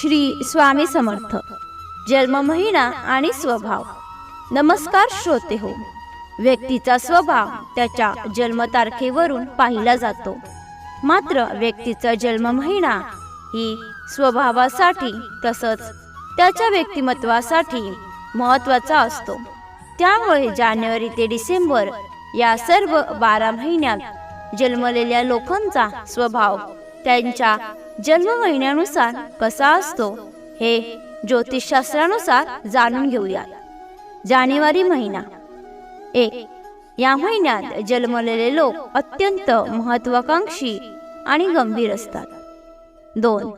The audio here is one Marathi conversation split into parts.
श्री स्वामी समर्थ. जन्म महिना आणि स्वभाव. नमस्कार श्रोते हो. व्यक्तीचा स्वभाव त्याच्या जन्मतारखेवरून पाहिला जातो. मात्र व्यक्तीचा जन्म महिना ही स्वभावासाठी तसंच त्याच्या व्यक्तिमत्वासाठी महत्त्वाचा असतो. त्यामुळे जानेवारी ते डिसेंबर या सर्व 12 महिन्यात जन्मलेल्या लोकांचा स्वभाव त्यांच्या जन्म महिन्यानुसार कसा असतो हे ज्योतिषशास्त्रानुसार जाणून घेऊया. जानेवारी महिना. 1. या महिन्यात जन्मलेले लोक अत्यंत महत्वाकांक्षी आणि गंभीर असतात. 2.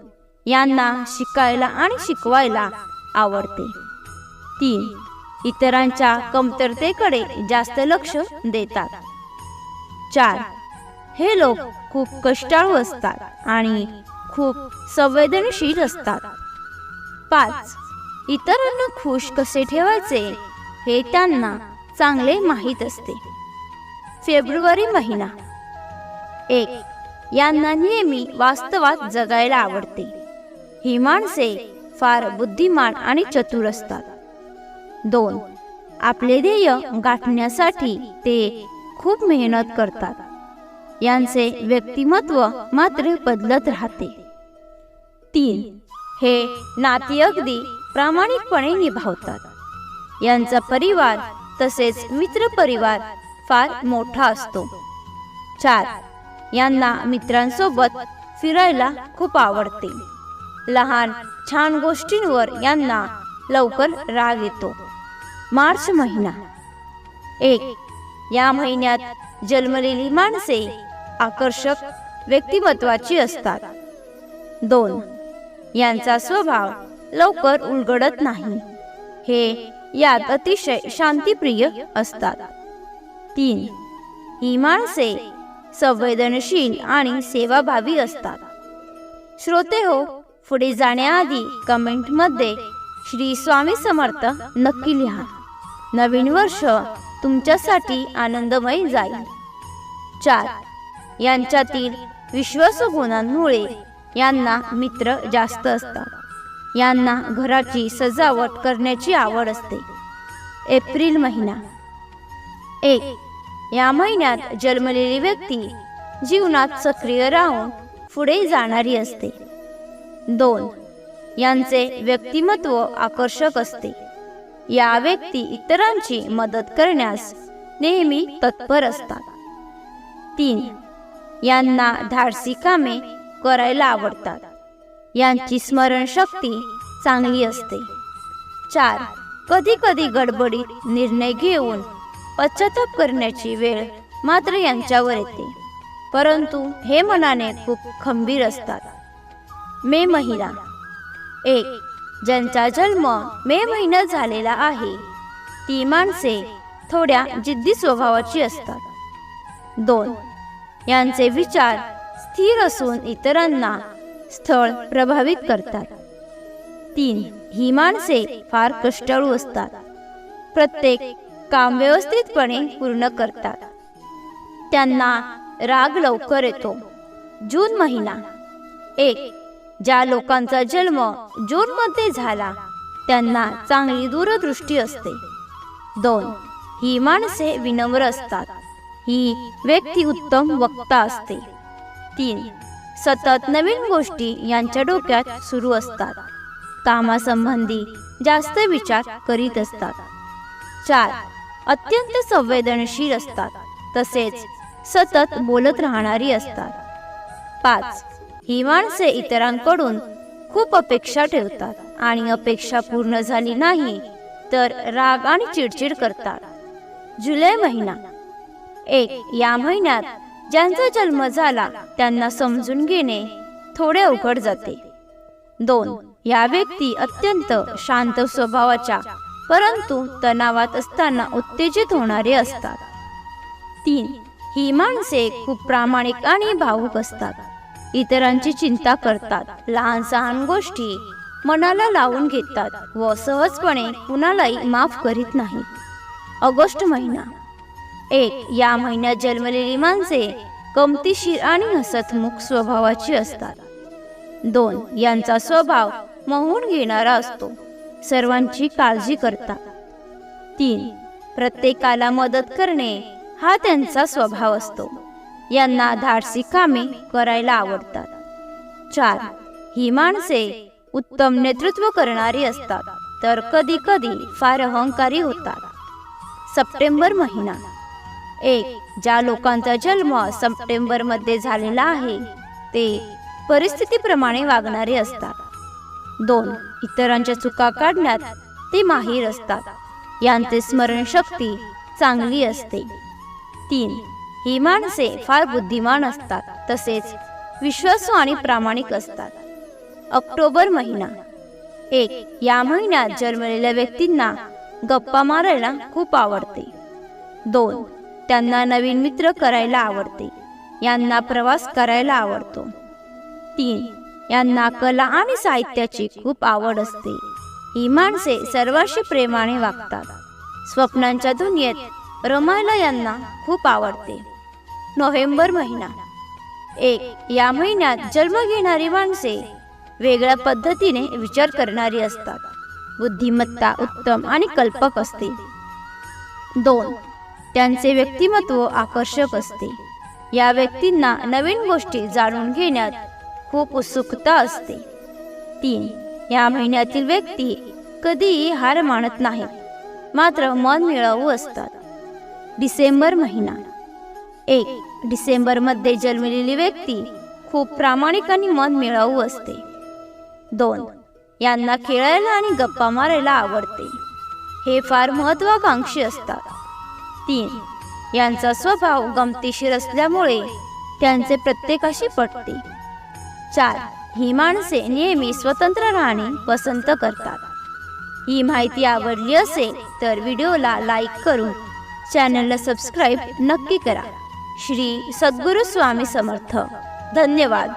यांना शिकायला आणि शिकवायला आवडते. 3. इतरांच्या कमतरतेकडे जास्त लक्ष देतात. 4. हे लोक खूप कष्टाळू असतात आणि खूप संवेदनशील असतात. 5. इतरांना खुश कसे ठेवायचे हे त्यांना चांगले माहीत असते. फेब्रुवारी महिना. 1. यांना नेहमी वास्तवात जगायला आवडते. ही माणसे फार बुद्धिमान आणि चतुर असतात. 2. आपले ध्येय गाठण्यासाठी ते खूप मेहनत करतात. यांचे व्यक्तिमत्व मात्र बदलत राहते. 3. हे नाती अगदी प्रामाणिकपणे निभावतात. यांचा परिवार तसेच मित्र परिवार फार मोठा असतो. 4. यांना मित्रांसोबत फिरायला खूप आवडते. लहान छान गोष्टींवर यांना लवकर राग येतो. मार्च महिना. 1. या महिन्यात जन्मलेली माणसे आकर्षक व्यक्तिमत्वाची असतात. 2. यांचा स्वभाव लवकर उलगडत नाही. हे यात अतिशय शांतिप्रिय असतात. 3. ही माणसे संवेदनशील आणि सेवाभावी असतात. श्रोते हो, पुढे जाण्याआधी कमेंटमध्ये श्री स्वामी समर्थ नक्की लिहा. नवीन वर्ष तुमच्यासाठी आनंदमय जाईल. 4. यांच्यातील विश्वासू गुणांमुळे यांना मित्र जास्त असतात. यांना घराची सजावट करण्याची आवड असते. एप्रिल महिना. 1. या महिन्यात जन्मलेली व्यक्ती जीवनात सक्रिय राहून पुढे जाणारी असते. 2. यांचे व्यक्तिमत्व आकर्षक असते. या व्यक्ती इतरांची मदत करण्यास नेहमी तत्पर असतात. 3. यांना धाडसी कामे करायला आवडतात. यांची स्मरणशक्ती चांगली असते. 4. कधी कधी गडबडीत निर्णय घेऊन पश्चाताप करण्याची वेळ मात्र यांच्यावर येते, परंतु हे मनाने खूप खंबीर असतात. मे महिना. 1. ज्यांचा जन्म मे महिन्यात झालेला आहे ती माणसे थोड्या जिद्दी स्वभावाची असतात. 2. यांचे विचार स्थिर असून इतरांना स्थळ प्रभावित करतात. 3. ही माणसे फार कष्टाळू असतात. प्रत्येक काम व्यवस्थितपणे पूर्ण करतात. त्यांना राग लवकर येतो. जून महिना. 1. ज्या लोकांचा जन्म जून मध्ये झाला त्यांना चांगली दूरदृष्टी असते. 2. ही माणसे विनम्र असतात. ही व्यक्ती उत्तम वक्ता असते. 3. सतत नवीन गोष्टी यांच्या डोक्यात सुरू असतात. कामासंबंधी जास्त विचार करीत असतात. 4. अत्यंत संवेदनशील असतात तसेच सतत बोलत राहणारी असतात. 5. ही माणसे इतरांकडून खूप अपेक्षा ठेवतात आणि अपेक्षा पूर्ण झाली नाही तर राग आणि चिडचिड करतात. जुलै महिना. 1. या महिन्यात ज्यांचा जन्म झाला त्यांना समजून घेणे थोडे अवघड जाते. 2. या व्यक्ती अत्यंत शांत स्वभावाच्या परंतु तणावात असताना उत्तेजित होणारे असतात. 3. ही माणसे खूप प्रामाणिक आणि भावुक असतात. इतरांची चिंता करतात. लहान सहान गोष्टी मनाला लावून घेतात व सहजपणे कुणालाही माफ करीत नाही. ऑगस्ट महिना. 1. या महिन्यात जन्मलेली माणसे गमतीशीर आणि हसतमुख स्वभावाची असतात. 2. यांचा स्वभाव मोहून घेणारा असतो. सर्वांची काळजी करतात. 3. प्रत्येकाला मदत करणे हा त्यांचा स्वभाव असतो. यांना धाडसी कामे करायला आवडतात. 4. ही माणसे उत्तम नेतृत्व करणारी असतात, तर कधी कधी फार अहंकारी होतात. सप्टेंबर महिना. 1. ज्या लोकांचा जन्म सप्टेंबरमध्ये झालेला आहे ते परिस्थितीप्रमाणे वागणारे असतात. 2. इतरांच्या चुका काढण्यात ते माहीर असतात. यांचे स्मरणशक्ती चांगली असते. 3. ही माणसे फार बुद्धिमान असतात, तसेच विश्वासू आणि प्रामाणिक असतात. ऑक्टोबर महिना. 1. या महिन्यात जन्मलेल्या व्यक्तींना गप्पा मारायला खूप आवडते. 2. त्यांना नवीन मित्र करायला आवडते. यांना प्रवास करायला आवडतो. 3. यांना कला आणि साहित्याची खूप आवड असते. ही माणसे सर्वांशी प्रेमाने वागतात. स्वप्नांच्या दुनियेत रमायला यांना खूप आवडते. नोव्हेंबर महिना. 1. या महिन्यात जन्म घेणारी माणसे वेगळ्या पद्धतीने विचार करणारी असतात. बुद्धिमत्ता उत्तम आणि कल्पक असते. 2. त्यांचे व्यक्तिमत्व आकर्षक असते. या व्यक्तींना नवीन गोष्टी जाणून घेण्यात खूप उत्सुकता असते. 3. या महिन्यातील व्यक्ती कधीही हार मानत नाहीत, मात्र मन मिळावू असतात. डिसेंबर महिना. 1. डिसेंबरमध्ये जन्मलेली व्यक्ती खूप प्रामाणिक आणि मन मिळावू असते. 2. यांना खेळायला आणि गप्पा मारायला आवडते. हे फार महत्वाकांक्षी असतात. 3. यांचा स्वभाव गमतीशीर असल्यामुळे त्यांचे प्रत्येकाशी पटते. 4. ही माणसे नेहमी स्वतंत्र राहणे पसंत करतात. ही माहिती आवडली असेल तर व्हिडिओला लाईक करून चॅनलला सबस्क्राईब नक्की करा. श्री सद्गुरू स्वामी समर्थ. धन्यवाद.